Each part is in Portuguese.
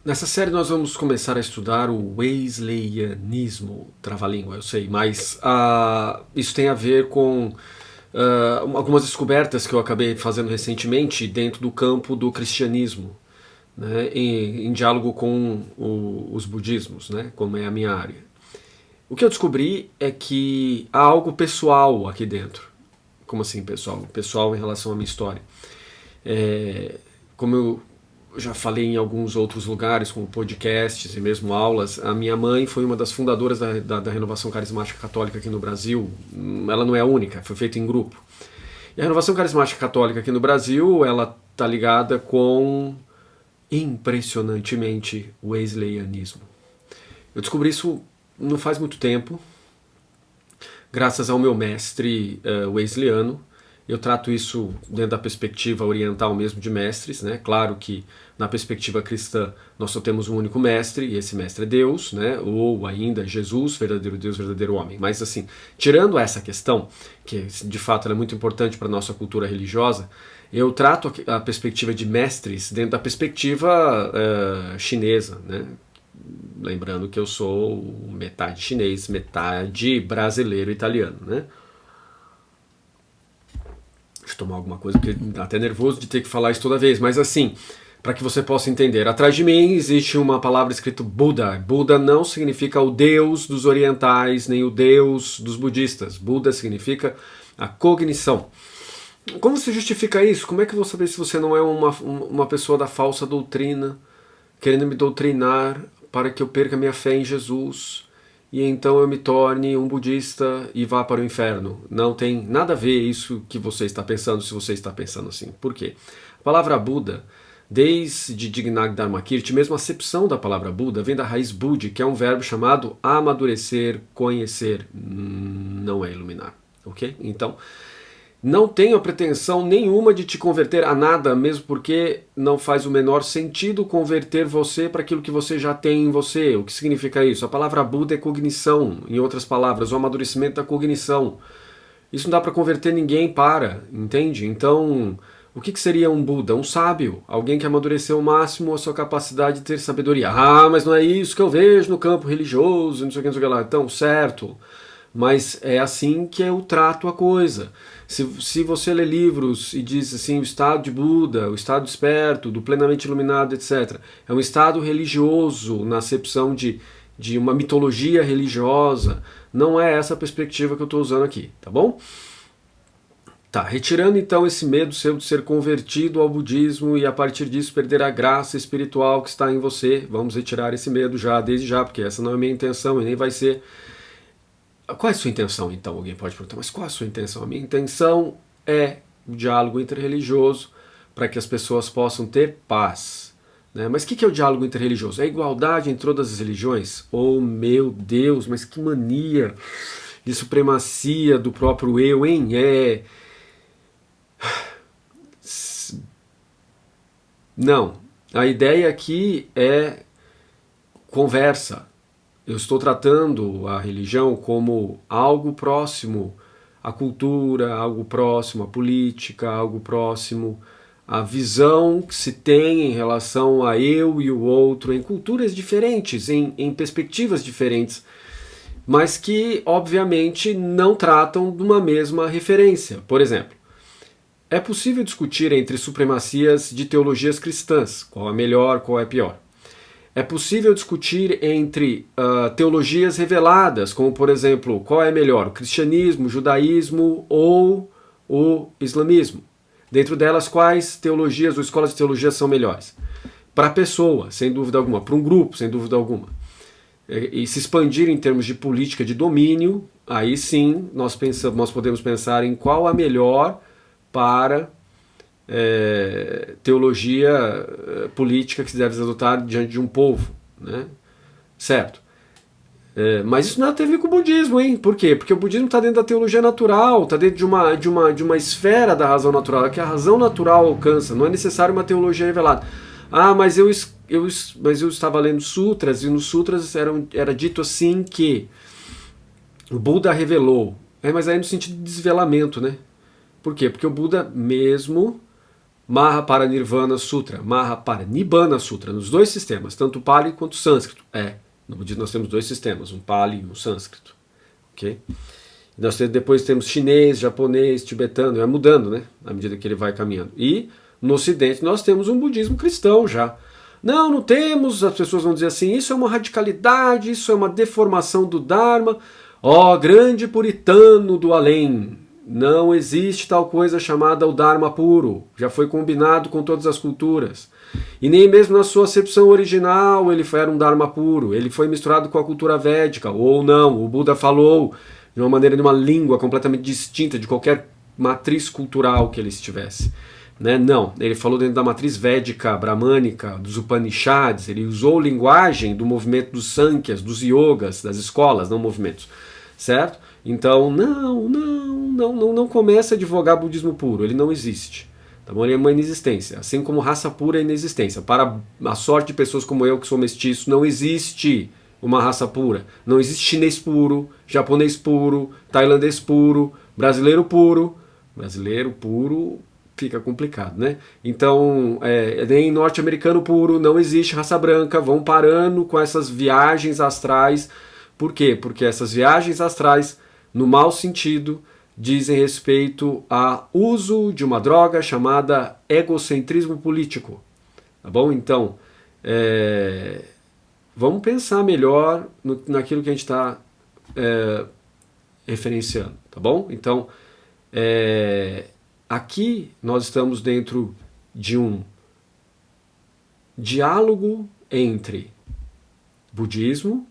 Nessa série nós vamos começar a estudar o Wesleyanismo, trava-língua, eu sei, mas isso tem a ver com algumas descobertas que eu acabei fazendo recentemente dentro do campo do cristianismo, né, em diálogo com os budismos, né, como é a minha área. O que eu descobri é que há algo pessoal aqui dentro. Como assim pessoal? Pessoal em relação à minha história. Como eu já falei em alguns outros lugares, como podcasts e mesmo aulas, a minha mãe foi uma das fundadoras da Renovação Carismática Católica aqui no Brasil. Ela não é a única, foi feita em grupo. E a Renovação Carismática Católica aqui no Brasil, ela está ligada com, impressionantemente, o Wesleyanismo. Eu descobri isso não faz muito tempo, graças ao meu mestre wesleyano. Eu trato isso dentro da perspectiva oriental mesmo de mestres, né? Claro que na perspectiva cristã nós só temos um único mestre, e esse mestre é Deus, né? Ou ainda Jesus, verdadeiro Deus, verdadeiro homem. Mas assim, tirando essa questão, que de fato é muito importante para a nossa cultura religiosa, eu trato a perspectiva de mestres dentro da perspectiva chinesa, né? Lembrando que eu sou metade chinês, metade brasileiro e italiano, né? Deixa eu tomar alguma coisa, porque dá até nervoso de ter que falar isso toda vez, mas assim, para que você possa entender. Atrás de mim existe uma palavra escrita Buda. Buda não significa o Deus dos orientais, nem o Deus dos budistas. Buda significa a cognição. Como se justifica isso? Como é que eu vou saber se você não é uma pessoa da falsa doutrina, querendo me doutrinar para que eu perca minha fé em Jesus e então eu me torne um budista e vá para o inferno? Não tem nada a ver isso que você está pensando, se você está pensando assim. Por quê? A palavra Buda, desde Dignag Dharmakirti, mesmo a acepção da palavra Buda, vem da raiz Budi, que é um verbo chamado amadurecer, conhecer, não é iluminar. Ok? Então, não tenho a pretensão nenhuma de te converter a nada, mesmo porque não faz o menor sentido converter você para aquilo que você já tem em você. O que significa isso? A palavra Buda é cognição, em outras palavras, o amadurecimento da cognição. Isso não dá para converter ninguém para, entende? Então, o que seria um Buda? Um sábio, alguém que amadureceu ao máximo a sua capacidade de ter sabedoria. Ah, mas não é isso que eu vejo no campo religioso, não sei o que, não sei o que lá. Então, certo, mas é assim que eu trato a coisa. Se você lê livros e diz assim, o estado de Buda, o estado esperto, do plenamente iluminado, etc., é um estado religioso na acepção de uma mitologia religiosa, não é essa a perspectiva que eu estou usando aqui, tá bom? Tá, retirando então esse medo seu de ser convertido ao budismo e a partir disso perder a graça espiritual que está em você, vamos retirar esse medo já, desde já, porque essa não é a minha intenção e nem vai ser. Qual é a sua intenção, então? Alguém pode perguntar, mas qual é a sua intenção? A minha intenção é o diálogo interreligioso para que as pessoas possam ter paz. Né? Mas o que é o diálogo interreligioso? É a igualdade entre todas as religiões? Oh, meu Deus, mas que mania de supremacia do próprio eu, hein? Não. A ideia aqui é conversa. Eu estou tratando a religião como algo próximo à cultura, algo próximo à política, algo próximo à visão que se tem em relação a eu e o outro, em culturas diferentes, em perspectivas diferentes, mas que, obviamente, não tratam de uma mesma referência. Por exemplo, é possível discutir entre supremacias de teologias cristãs, qual é melhor, qual é pior. É possível discutir entre teologias reveladas, como por exemplo, qual é melhor, o cristianismo, o judaísmo ou o islamismo. Dentro delas, quais teologias ou escolas de teologia são melhores? Para a pessoa, sem dúvida alguma. Para um grupo, sem dúvida alguma. E se expandir em termos de política de domínio, aí sim nós podemos pensar em qual a melhor para teologia política que se deve adotar diante de um povo, né? Certo? Mas isso nada tem a ver com o budismo, hein? Por quê? Porque o budismo está dentro da teologia natural, está dentro de uma esfera da razão natural, que a razão natural alcança, não é necessário uma teologia revelada. Ah, mas eu estava lendo sutras, e nos sutras era dito assim que o Buda revelou. Mas aí no sentido de desvelamento, né? Por quê? Porque o Buda mesmo Mahaparinirvana Sutra, Mahaparinibbana Sutra, nos dois sistemas, tanto o Pali quanto o sânscrito. No budismo nós temos dois sistemas, um Pali e um sânscrito. Ok? Depois temos chinês, japonês, tibetano, vai mudando, né? À medida que ele vai caminhando. E no Ocidente nós temos um budismo cristão já. Não temos, as pessoas vão dizer assim, isso é uma radicalidade, isso é uma deformação do Dharma. Grande puritano do além, não existe tal coisa chamada o Dharma puro, já foi combinado com todas as culturas. E nem mesmo na sua acepção original ele era um Dharma puro, ele foi misturado com a cultura védica, ou não, o Buda falou de uma maneira, de uma língua completamente distinta de qualquer matriz cultural que ele estivesse. Não, ele falou dentro da matriz védica, bramânica, dos Upanishads, ele usou linguagem do movimento dos Sankhya's, dos Yogas, das escolas, não movimentos, certo? Então, não comece a advogar budismo puro, ele não existe, tá bom? Ele é uma inexistência, assim como raça pura é inexistência. Para a sorte de pessoas como eu, que sou mestiço, não existe uma raça pura, não existe chinês puro, japonês puro, tailandês puro, brasileiro puro fica complicado, né? Então, nem norte-americano puro, não existe raça branca, vão parando com essas viagens astrais. Por quê? Porque essas viagens astrais, no mau sentido, dizem respeito ao uso de uma droga chamada egocentrismo político. Tá bom? Então, vamos pensar melhor naquilo que a gente está referenciando, tá bom? Então, aqui nós estamos dentro de um diálogo entre budismo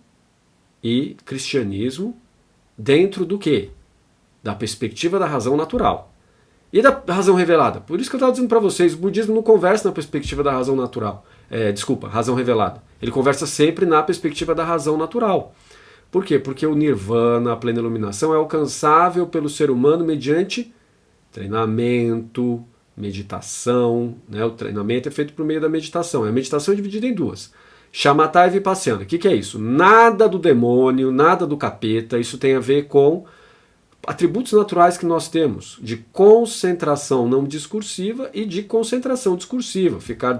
e cristianismo, dentro do quê? Da perspectiva da razão natural e da razão revelada. Por isso que eu estava dizendo para vocês, o budismo não conversa na perspectiva da razão natural. Razão revelada. Ele conversa sempre na perspectiva da razão natural. Por quê? Porque o nirvana, a plena iluminação, é alcançável pelo ser humano mediante treinamento, meditação, né? O treinamento é feito por meio da meditação. A meditação é dividida em duas. Shamatha e Vipassana. O que é isso? Nada do demônio, nada do capeta. Isso tem a ver com atributos naturais que nós temos, de concentração não discursiva e de concentração discursiva. Ficar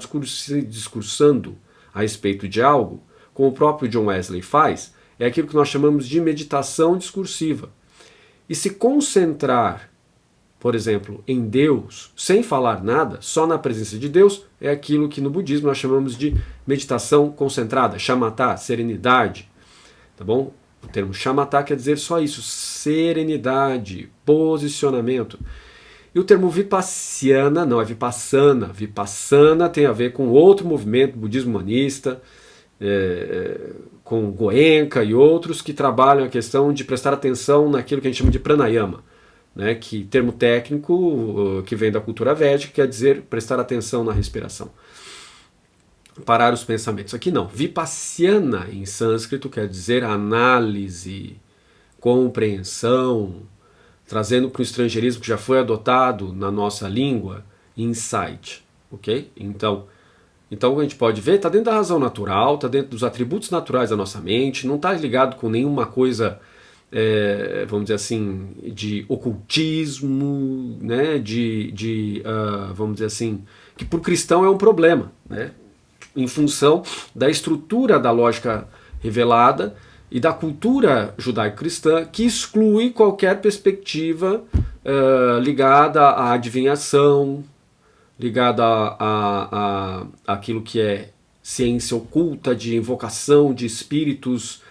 discursando a respeito de algo, como o próprio John Wesley faz, é aquilo que nós chamamos de meditação discursiva. E se concentrar, por exemplo, em Deus, sem falar nada, só na presença de Deus, é aquilo que no budismo nós chamamos de meditação concentrada, shamatha, serenidade. Tá bom? O termo shamatha quer dizer só isso, serenidade, posicionamento. E o termo vipassana, não é vipassana. Vipassana tem a ver com outro movimento, budismo humanista, com Goenka e outros que trabalham a questão de prestar atenção naquilo que a gente chama de pranayama. Né, que termo técnico que vem da cultura védica quer dizer prestar atenção na respiração, parar os pensamentos. Aqui não, vipassana em sânscrito quer dizer análise, compreensão, trazendo para o estrangeirismo que já foi adotado na nossa língua, insight, ok? Então a gente pode ver, está dentro da razão natural, está dentro dos atributos naturais da nossa mente, não está ligado com nenhuma coisa vamos dizer assim, de ocultismo, né, vamos dizer assim, que por cristão é um problema, né, em função da estrutura da lógica revelada e da cultura judaico-cristã que exclui qualquer perspectiva ligada à adivinhação, ligada a aquilo que é ciência oculta de invocação de espíritos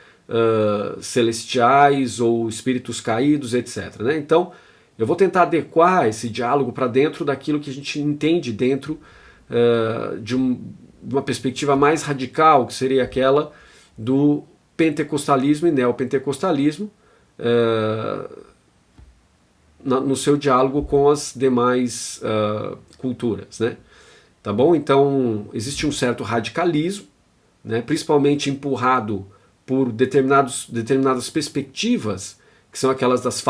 celestiais ou espíritos caídos, etc. Né? Então, eu vou tentar adequar esse diálogo para dentro daquilo que a gente entende dentro de uma perspectiva mais radical, que seria aquela do pentecostalismo e neopentecostalismo, no seu diálogo com as demais culturas. Né? Tá bom? Então, existe um certo radicalismo, né? Principalmente empurrado por determinadas perspectivas, que são aquelas das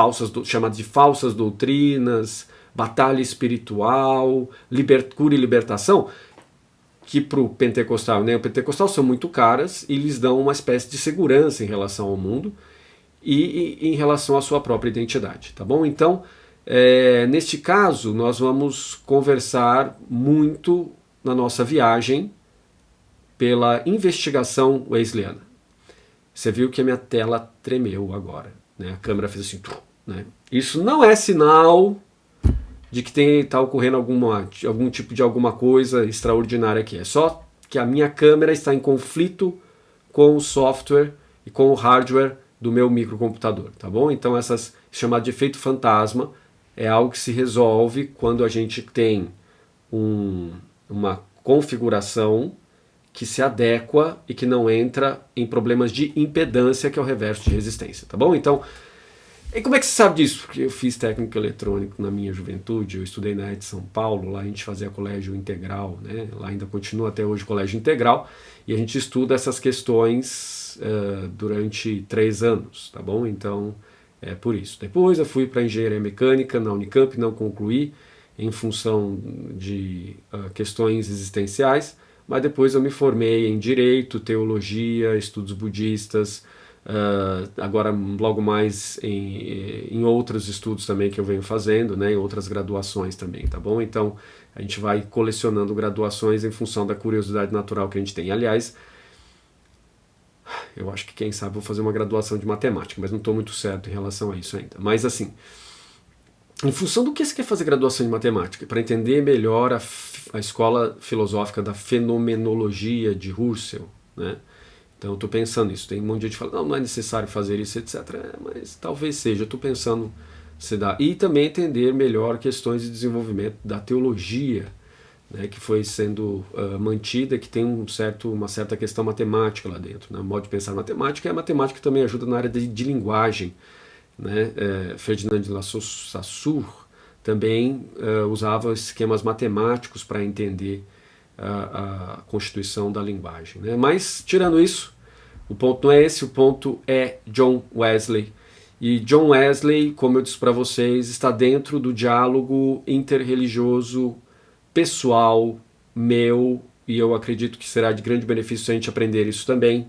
chamadas de falsas doutrinas, batalha espiritual, cura e libertação, que para o pentecostal e o neopentecostal são muito caras e lhes dão uma espécie de segurança em relação ao mundo e em relação à sua própria identidade. Tá bom? Então, Neste caso, nós vamos conversar muito na nossa viagem pela investigação wesleyana. Você viu que a minha tela tremeu agora, né? A câmera fez assim, né? Isso não é sinal de que está ocorrendo algum tipo de alguma coisa extraordinária aqui. É só que a minha câmera está em conflito com o software e com o hardware do meu microcomputador, tá bom? Então chamado de efeito fantasma é algo que se resolve quando a gente tem uma configuração que se adequa e que não entra em problemas de impedância, que é o reverso de resistência, tá bom? Então, e como é que você sabe disso? Porque eu fiz técnico eletrônico na minha juventude, eu estudei na ETH de São Paulo, lá a gente fazia colégio integral, né? Lá ainda continua até hoje colégio integral, e a gente estuda essas questões durante 3 anos, tá bom? Então, é por isso. Depois eu fui para engenharia mecânica na Unicamp, não concluí, em função de questões existenciais, mas depois eu me formei em Direito, Teologia, Estudos Budistas, agora logo mais em outros estudos também que eu venho fazendo, né, em outras graduações também, tá bom? Então a gente vai colecionando graduações em função da curiosidade natural que a gente tem. Aliás, eu acho que quem sabe vou fazer uma graduação de matemática, mas não estou muito certo em relação a isso ainda. Mas assim, em função do que você quer fazer graduação de matemática? Para entender melhor a escola filosófica da fenomenologia de Husserl, né? Então eu estou pensando nisso. Tem um monte de gente que fala, não é necessário fazer isso, etc. Mas talvez seja. Eu estou pensando se dá. E também entender melhor questões de desenvolvimento da teologia, né, que foi sendo mantida, que tem uma certa questão matemática lá dentro. Né? O modo de pensar matemática, e a matemática também ajuda na área de linguagem. Né? Ferdinand de Saussure também usava esquemas matemáticos para entender a constituição da linguagem. Né? Mas, tirando isso, o ponto não é esse, o ponto é John Wesley. E John Wesley, como eu disse para vocês, está dentro do diálogo interreligioso pessoal, meu, e eu acredito que será de grande benefício se a gente aprender isso também.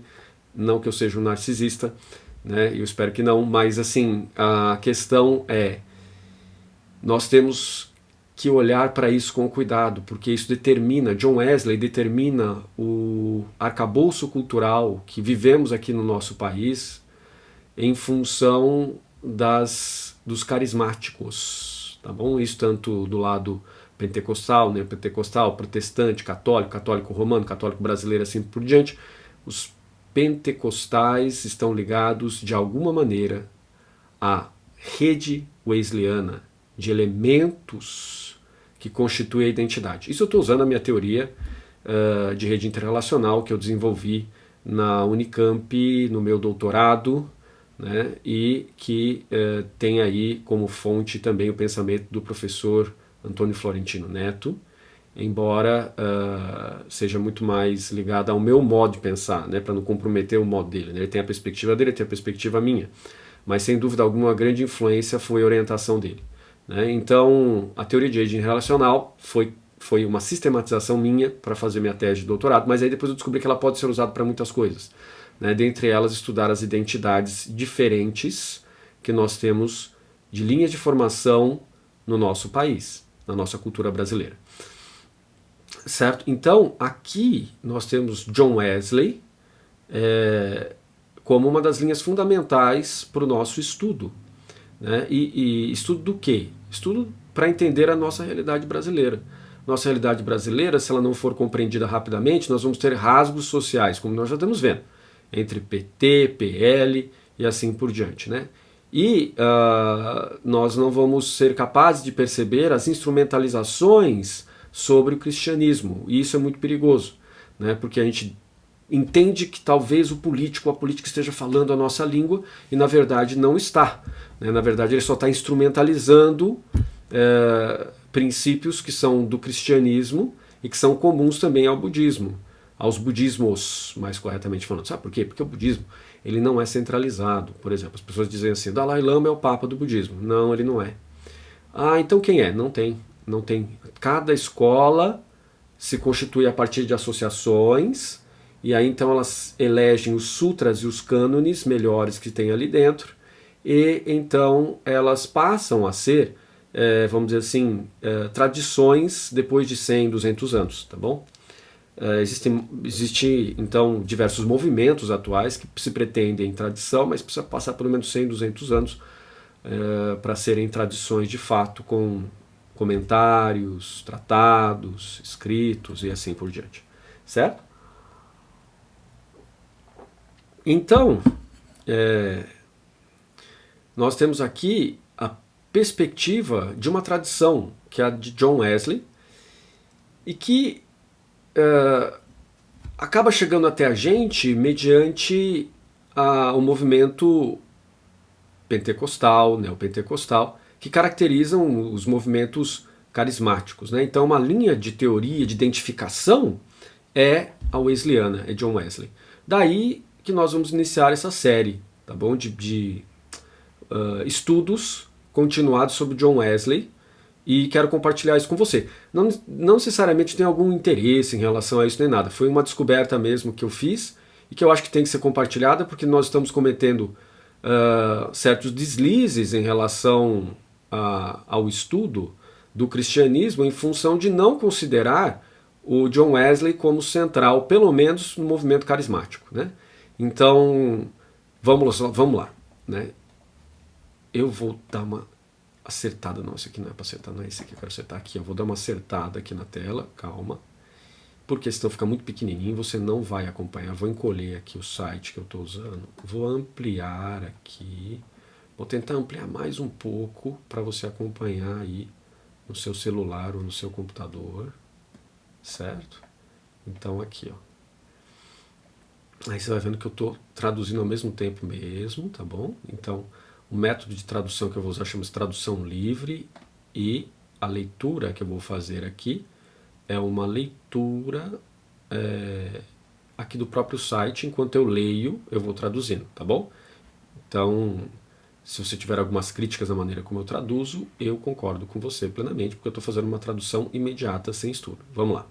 Não que eu seja um narcisista, né? Eu espero que não, mas assim, a questão é, nós temos que olhar para isso com cuidado, porque isso determina, John Wesley determina o arcabouço cultural que vivemos aqui no nosso país em função dos carismáticos, tá bom? Isso tanto do lado pentecostal, neopentecostal, protestante, católico, católico romano, católico brasileiro, assim por diante. Os pentecostais estão ligados de alguma maneira à rede wesleyana de elementos que constituem a identidade. Isso eu estou usando a minha teoria de rede interrelacional que eu desenvolvi na Unicamp, no meu doutorado, né, e que tem aí como fonte também o pensamento do professor Antônio Florentino Neto, embora seja muito mais ligado ao meu modo de pensar, né, para não comprometer o modo dele. Né? Ele tem a perspectiva dele, tem a perspectiva minha, mas sem dúvida alguma a grande influência foi a orientação dele. Né? Então, a teoria de aging relacional foi uma sistematização minha para fazer minha tese de doutorado, mas aí depois eu descobri que ela pode ser usada para muitas coisas. Né? Dentre elas, estudar as identidades diferentes que nós temos de linhas de formação no nosso país, na nossa cultura brasileira. Certo? Então, aqui nós temos John Wesley como uma das linhas fundamentais para o nosso estudo. Né? E estudo do quê? Estudo para entender a nossa realidade brasileira. Nossa realidade brasileira, se ela não for compreendida rapidamente, nós vamos ter rasgos sociais, como nós já estamos vendo, entre PT, PL e assim por diante. Né? E nós não vamos ser capazes de perceber as instrumentalizações sobre o cristianismo. E isso é muito perigoso, né? Porque a gente entende que talvez a política esteja falando a nossa língua e na verdade não está. Né? Na verdade ele só está instrumentalizando princípios que são do cristianismo e que são comuns também ao budismo, aos budismos, mais corretamente falando. Sabe por quê? Porque o budismo ele não é centralizado. Por exemplo, as pessoas dizem assim, Dalai Lama é o papa do budismo. Não, ele não é. Ah, então quem é? Não tem. Não tem. Cada escola se constitui a partir de associações e aí então elas elegem os sutras e os cânones melhores que tem ali dentro e então elas passam a ser vamos dizer assim, tradições depois de 100, 200 anos, tá bom? Existe, então, diversos movimentos atuais que se pretendem tradição, mas precisa passar pelo menos 100, 200 anos para serem tradições de fato, com comentários, tratados, escritos e assim por diante. Certo? Então, nós temos aqui a perspectiva de uma tradição, que é a de John Wesley, e que acaba chegando até a gente mediante o movimento pentecostal, neopentecostal, que caracterizam os movimentos carismáticos, né? Então, uma linha de teoria, de identificação, é a wesleyana, é John Wesley. Daí que nós vamos iniciar essa série, tá bom? De estudos continuados sobre John Wesley, e quero compartilhar isso com você. Não necessariamente tenho algum interesse em relação a isso nem nada. Foi uma descoberta mesmo que eu fiz e que eu acho que tem que ser compartilhada, porque nós estamos cometendo certos deslizes em relação ao estudo do cristianismo em função de não considerar o John Wesley como central, pelo menos no movimento carismático, né? Então, vamos lá, né? Eu vou dar uma acertada, não, esse aqui não é para acertar, não é esse aqui que eu quero acertar aqui, eu vou dar uma acertada aqui na tela, calma, porque senão fica muito pequenininho, você não vai acompanhar. Vou encolher aqui o site que eu estou usando, vou ampliar aqui, vou tentar ampliar mais um pouco para você acompanhar aí no seu celular ou no seu computador, certo? Então aqui, ó. Aí você vai vendo que eu estou traduzindo ao mesmo tempo mesmo, tá bom? Então, o método de tradução que eu vou usar chama-se tradução livre, e a leitura que eu vou fazer aqui é uma leitura aqui do próprio site. Enquanto eu leio, eu vou traduzindo, tá bom? Então, se você tiver algumas críticas na maneira como eu traduzo, eu concordo com você plenamente, porque eu estou fazendo uma tradução imediata, sem estudo. Vamos lá.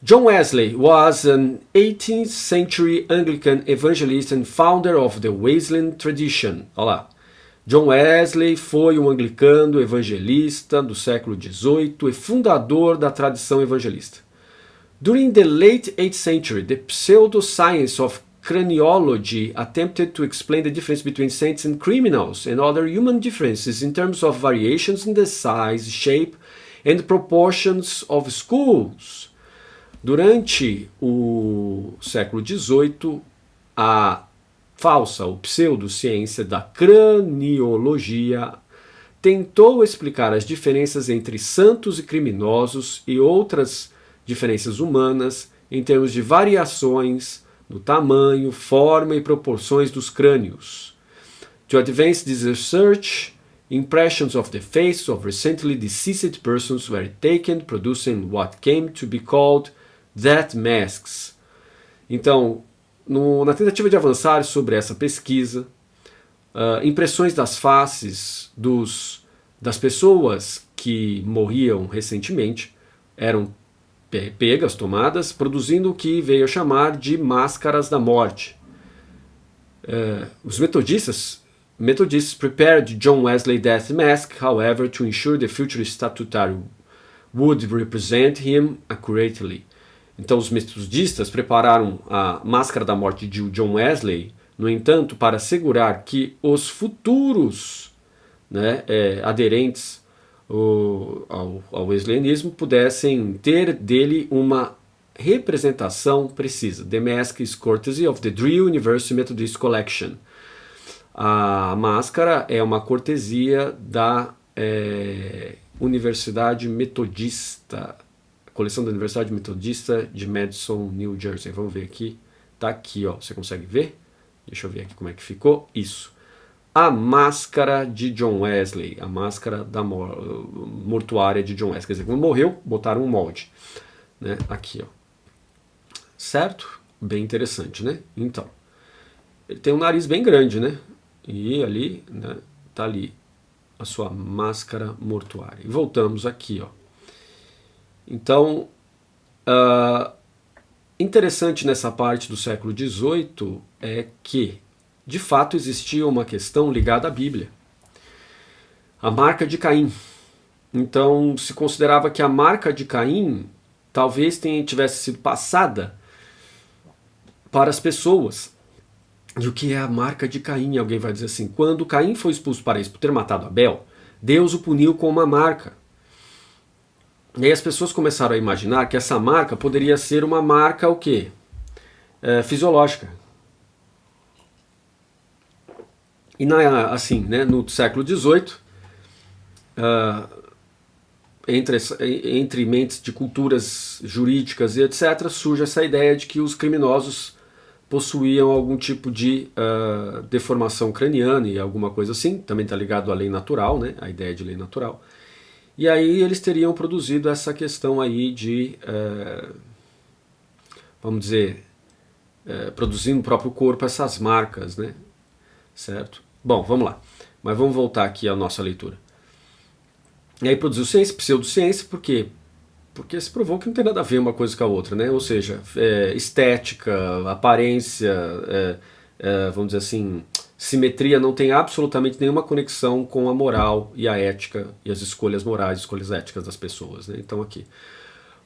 John Wesley was an 18th century Anglican evangelist and founder of the Wesleyan tradition. Olha lá. John Wesley foi um anglicano evangelista do século XVIII e fundador da tradição evangelista. During the late 8th century, the pseudoscience of craniology attempted to explain the difference between saints and criminals and other human differences in terms of variations in the size, shape and proportions of skulls. Durante o século XVIII, a falsa ou pseudociência da craniologia tentou explicar as diferenças entre santos e criminosos e outras diferenças humanas em termos de variações no tamanho, forma e proporções dos crânios. To advance this research, impressions of the faces of recently deceased persons were taken, producing what came to be called death masks. Então, na tentativa de avançar sobre essa pesquisa, impressões das faces das pessoas que morriam recentemente eram pegas, tomadas, produzindo o que veio a chamar de máscaras da morte. Os metodistas prepared John Wesley death mask, however, to ensure the future statuary would represent him accurately. Então os metodistas prepararam a máscara da morte de John Wesley, no entanto, para assegurar que os futuros aderentes ao wesleyanismo pudessem ter dele uma representação precisa. The mask is courtesy of the Drill University Methodist Collection. A máscara é uma cortesia da Universidade Metodista, coleção da Universidade Metodista de Madison, New Jersey. Vamos ver aqui. Tá aqui, ó. Você consegue ver? Deixa eu ver aqui como é que ficou. Isso. A máscara de John Wesley. A máscara da mortuária de John Wesley. Quer dizer, quando morreu, botaram um molde. Né? Aqui, ó. Certo? Bem interessante, né? Então. Ele tem um nariz bem grande, né? E ali, né? Tá ali a sua máscara mortuária. E voltamos aqui, ó. Então, interessante nessa parte do século XVIII é que, de fato, existia uma questão ligada à Bíblia. a marca de Caim. Então se considerava que a marca de Caim talvez tivesse sido passada para as pessoas. E o que é a marca de Caim? Alguém vai dizer assim, quando Caim foi expulso do paraíso por ter matado Abel, Deus o puniu com uma marca. E aí as pessoas começaram a imaginar que essa marca poderia ser uma marca o quê? Fisiológica. E assim, né, no século XVIII, entre mentes de culturas jurídicas e etc., surge essa ideia de que os criminosos possuíam algum tipo de deformação craniana e alguma coisa assim, também está ligado à lei natural, né, a ideia de lei natural. E aí eles teriam produzido essa questão aí de, vamos dizer, produzindo no próprio corpo essas marcas, né, certo? Bom, vamos lá, mas vamos voltar aqui à nossa leitura. E aí produziu ciência, pseudociência, por quê? Porque se provou que não tem nada a ver uma coisa com a outra, né? Ou seja, estética, aparência, vamos dizer assim, simetria não tem absolutamente nenhuma conexão com a moral e a ética e as escolhas morais, escolhas éticas das pessoas, né? Então aqui.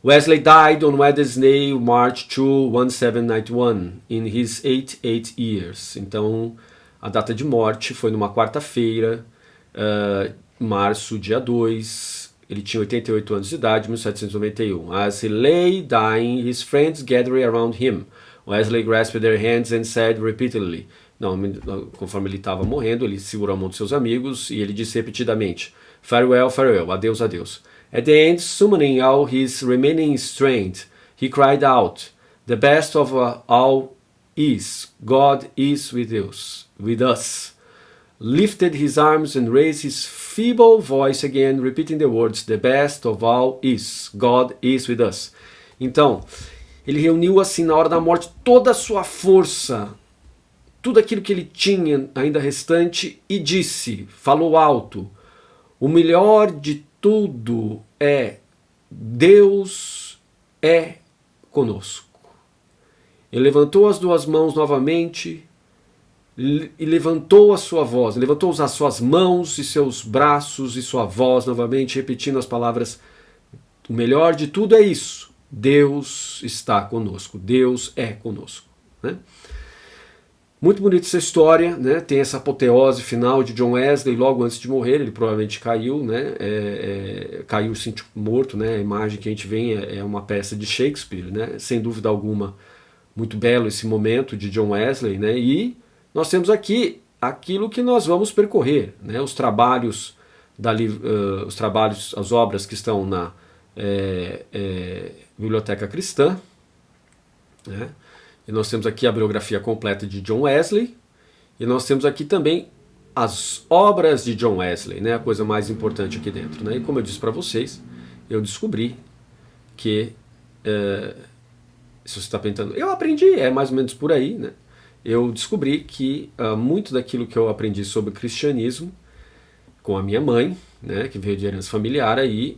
Wesley died on Wednesday, March 2, 1791, in his 88 years. Então a data de morte foi numa quarta-feira, março, dia 2, ele tinha 88 anos de idade, 1791. As he lay dying, his friends gathered around him. Wesley grasped their hands and said repeatedly. Não, conforme ele estava morrendo, ele segurou a mão dos seus amigos e ele disse repetidamente, farewell, farewell, adeus, adeus. At the end, summoning all his remaining strength, he cried out, the best of all is, God is with us. Lifted his arms and raised his feeble voice again, repeating the words, the best of all is, God is with us. Então, ele reuniu assim na hora da morte toda a sua força, tudo aquilo que ele tinha ainda restante e disse, falou alto, o melhor de tudo é Deus é conosco. Ele levantou as duas mãos novamente e levantou a sua voz, levantou as suas mãos e seus braços e sua voz novamente, repetindo as palavras, o melhor de tudo é isso, Deus está conosco, Deus é conosco. Né? Muito bonita essa história, né? Tem essa apoteose final de John Wesley logo antes de morrer, ele provavelmente caiu, né? Caiu assim, tipo, morto, né? A imagem que a gente vê é uma peça de Shakespeare, né? Sem dúvida alguma, muito belo esse momento de John Wesley, né? E nós temos aqui aquilo que nós vamos percorrer, né? Os trabalhos, as obras que estão na Biblioteca Cristã, né? E nós temos aqui a biografia completa de John Wesley, e nós temos aqui também as obras de John Wesley, né? A coisa mais importante aqui dentro, né? E como eu disse para vocês, eu descobri que, se você está pensando, eu aprendi, é mais ou menos por aí, né? Eu descobri que muito daquilo que eu aprendi sobre cristianismo com a minha mãe, né, que veio de herança familiar aí,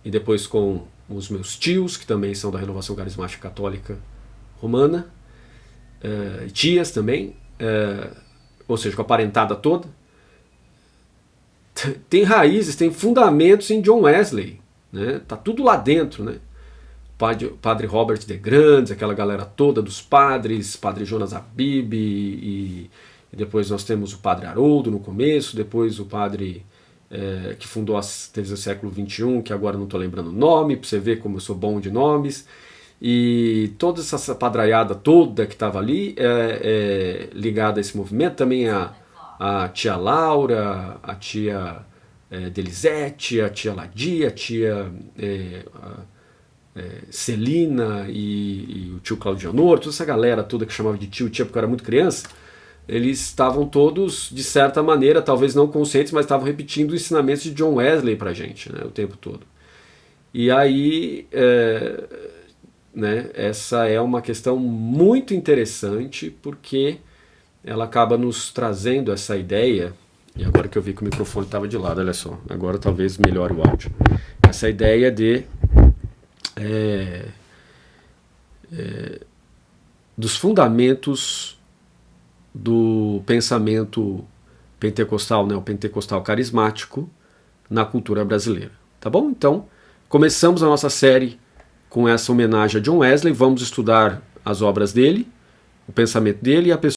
e depois com os meus tios, que também são da Renovação Carismática Católica Romana, tias também, ou seja, com a parentada toda, tem raízes, tem fundamentos em John Wesley, né? Tá tudo lá dentro, né? Padre Robert de Grandes, aquela galera toda dos padres, Padre Jonas Abib, e depois nós temos o Padre Haroldo no começo, depois o padre que fundou as TVs do século XXI, que agora não estou lembrando o nome, para você ver como eu sou bom de nomes, e toda essa padraiada toda que estava ali ligada a esse movimento, também a tia Laura, a tia Delisete, a tia Ladia, a tia Celina e o tio Claudianor, toda essa galera toda que chamava de tio, tia porque eu era muito criança, eles estavam todos, de certa maneira, talvez não conscientes, mas estavam repetindo os ensinamentos de John Wesley pra gente, né, o tempo todo. E aí, né, essa é uma questão muito interessante, porque ela acaba nos trazendo essa ideia, e agora que eu vi que o microfone estava de lado, olha só, agora talvez melhore o áudio, essa ideia de dos fundamentos do pensamento pentecostal, né, o pentecostal carismático na cultura brasileira. Tá bom? Então, começamos a nossa série com essa homenagem a John Wesley. Vamos estudar as obras dele, o pensamento dele e a pessoa